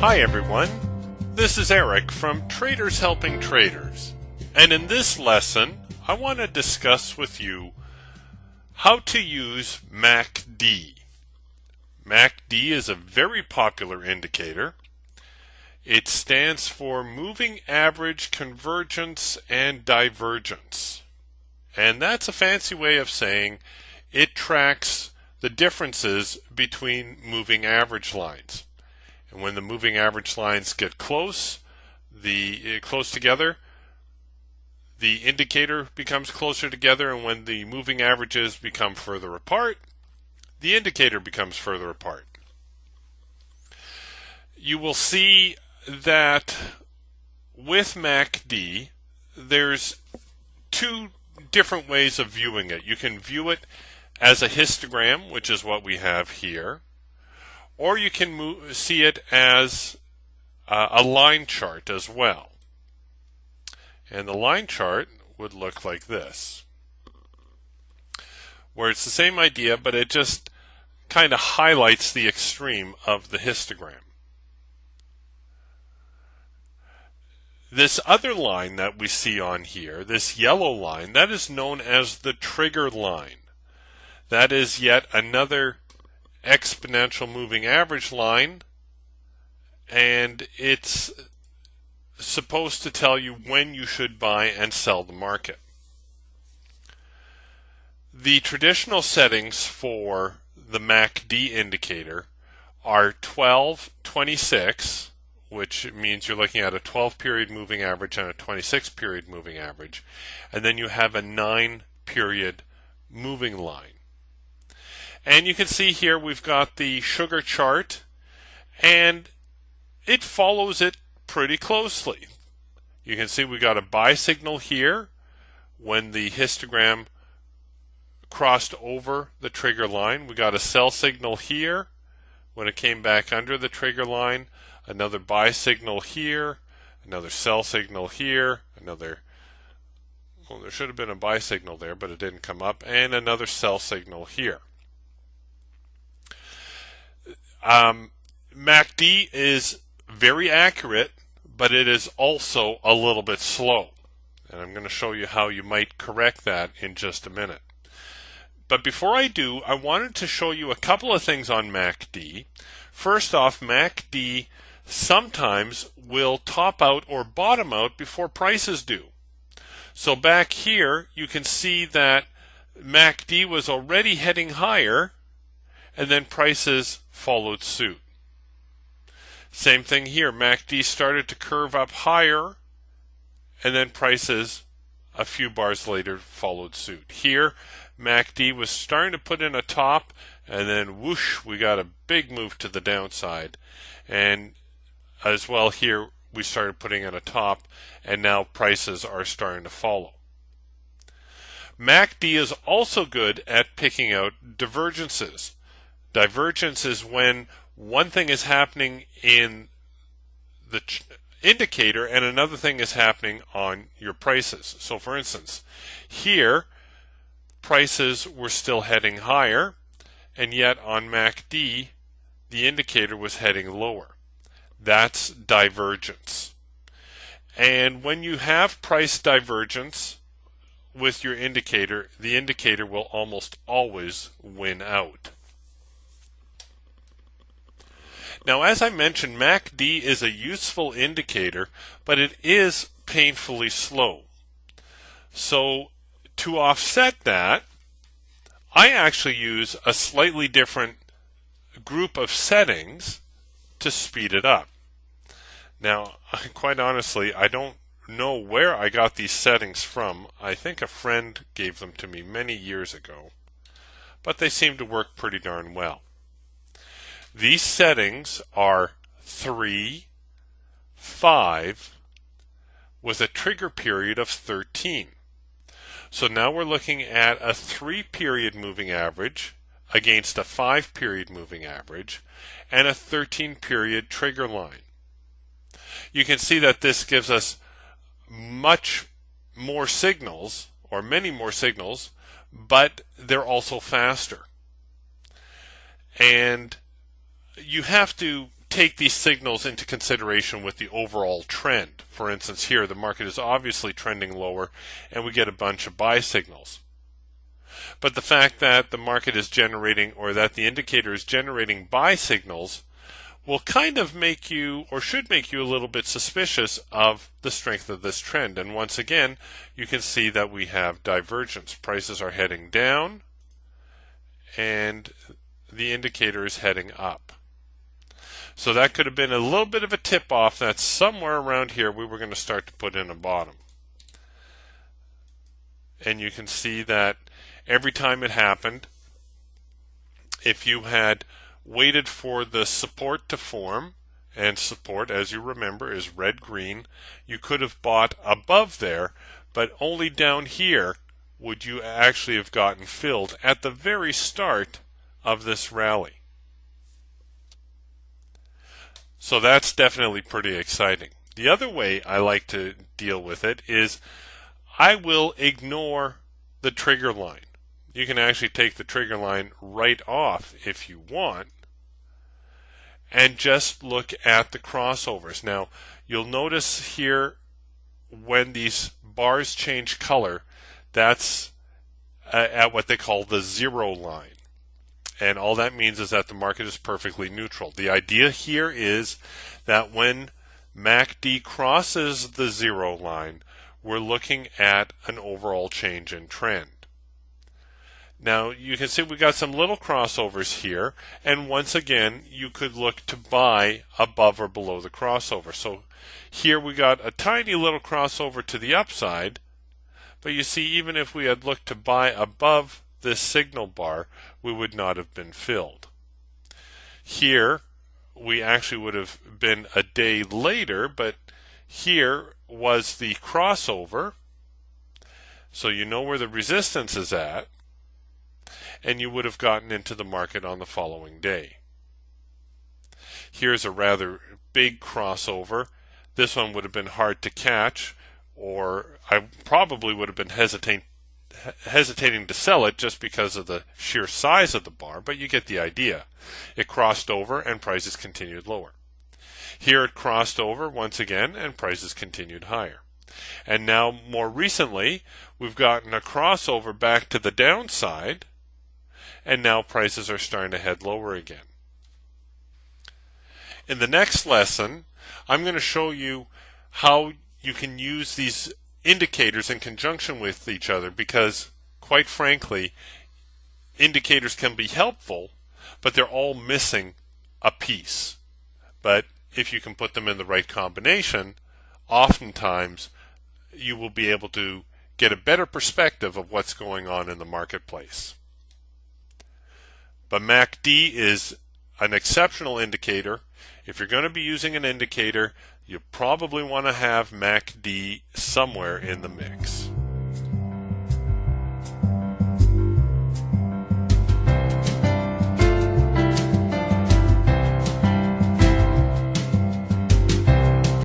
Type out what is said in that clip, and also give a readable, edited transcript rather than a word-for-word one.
Hi everyone, this is Eric from Traders Helping Traders, and in this lesson I want to discuss with you how to use MACD. MACD is a very popular indicator. It stands for Moving Average Convergence and Divergence, and that's a fancy way of saying it tracks the differences between moving average lines. And when the moving average lines get close together, the indicator becomes closer together, and when the moving averages become further apart, the indicator becomes further apart. You will see that with MACD, there's two different ways of viewing it. You can view it as a histogram, which is what we have here, or you can see it as a line chart as well. And the line chart would look like this, where it's the same idea, but it just kind of highlights the extreme of the histogram. This other line that we see on here, this yellow line, that is known as the trigger line. That is yet another exponential moving average line, and it's supposed to tell you when you should buy and sell the market. The traditional settings for the MACD indicator are 12, 26, which means you're looking at a 12-period moving average and a 26-period moving average, and then you have a 9-period moving line. And you can see here we've got the sugar chart, and it follows it pretty closely. You can see we got a buy signal here when the histogram crossed over the trigger line. We got a sell signal here when it came back under the trigger line, another buy signal here, another sell signal here, there should have been a buy signal there, but it didn't come up, and another sell signal here. MACD is very accurate, but it is also a little bit slow. And I'm going to show you how you might correct that in just a minute. But before I do, I wanted to show you a couple of things on MACD. First off, MACD sometimes will top out or bottom out before prices do. So back here, you can see that MACD was already heading higher, and then prices followed suit. Same thing here, MACD started to curve up higher, and then prices a few bars later followed suit. Here, MACD was starting to put in a top, and then whoosh, we got a big move to the downside. And as well here, we started putting in a top, and now prices are starting to follow. MACD is also good at picking out divergences. Divergence is when one thing is happening in the indicator and another thing is happening on your prices. So for instance, here prices were still heading higher, and yet on MACD the indicator was heading lower. That's divergence. And when you have price divergence with your indicator, the indicator will almost always win out. Now, as I mentioned, MACD is a useful indicator, but it is painfully slow. So to offset that, I actually use a slightly different group of settings to speed it up. Now, quite honestly, I don't know where I got these settings from. I think a friend gave them to me many years ago, but they seem to work pretty darn well. These settings are 3, 5, with a trigger period of 13. So now we're looking at a 3-period moving average against a 5-period moving average and a 13-period trigger line. You can see that this gives us much more signals, or many more signals, but they're also faster. And you have to take these signals into consideration with the overall trend. For instance, here the market is obviously trending lower and we get a bunch of buy signals. But the fact that the market is generating, or that the indicator is generating buy signals, will kind of make you, or should make you, a little bit suspicious of the strength of this trend. And once again, you can see that we have divergence. Prices are heading down and the indicator is heading up. So that could have been a little bit of a tip-off that somewhere around here we were going to start to put in a bottom. And you can see that every time it happened, if you had waited for the support to form, and support, as you remember, is red-green, you could have bought above there, but only down here would you actually have gotten filled at the very start of this rally. So that's definitely pretty exciting. The other way I like to deal with it is I will ignore the trigger line. You can actually take the trigger line right off if you want and just look at the crossovers. Now, you'll notice here when these bars change color, that's at what they call the zero line. And all that means is that the market is perfectly neutral. The idea here is that when MACD crosses the zero line, we're looking at an overall change in trend. Now you can see we got some little crossovers here, and once again you could look to buy above or below the crossover. So here we got a tiny little crossover to the upside, but you see even if we had looked to buy above this signal bar, we would not have been filled. Here we actually would have been a day later, but here was the crossover, so you know where the resistance is at, and you would have gotten into the market on the following day. Here's a rather big crossover. This one would have been hard to catch, or I probably would have been hesitating to sell it just because of the sheer size of the bar, but you get the idea. It crossed over and prices continued lower. Here it crossed over once again and prices continued higher. And now more recently we've gotten a crossover back to the downside, and now prices are starting to head lower again. In the next lesson, I'm going to show you how you can use these indicators in conjunction with each other, because quite frankly, indicators can be helpful, but they're all missing a piece. But if you can put them in the right combination, oftentimes you will be able to get a better perspective of what's going on in the marketplace. But MACD is an exceptional indicator. If you're going to be using an indicator, you probably want to have MACD somewhere in the mix.